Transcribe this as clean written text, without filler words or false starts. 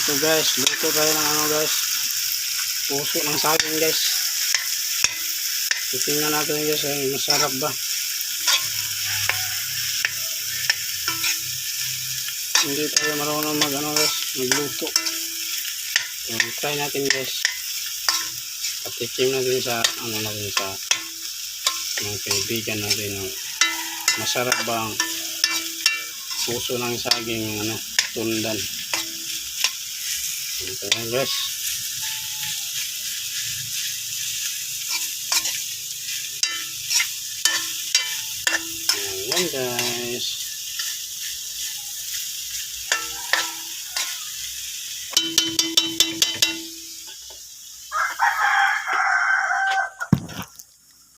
Ito guys, luto tayo ng ano guys, puso ng saging guys. Titingnan natin guys, masarap ba? Hindi tayo marunong mag ano guys, magluto. Try natin guys. Patikim natin sa ano natin sa mga kaibigan natin. Masarap ba ang puso ng saging ano, tundan? Ito yan guys. Ayan guys.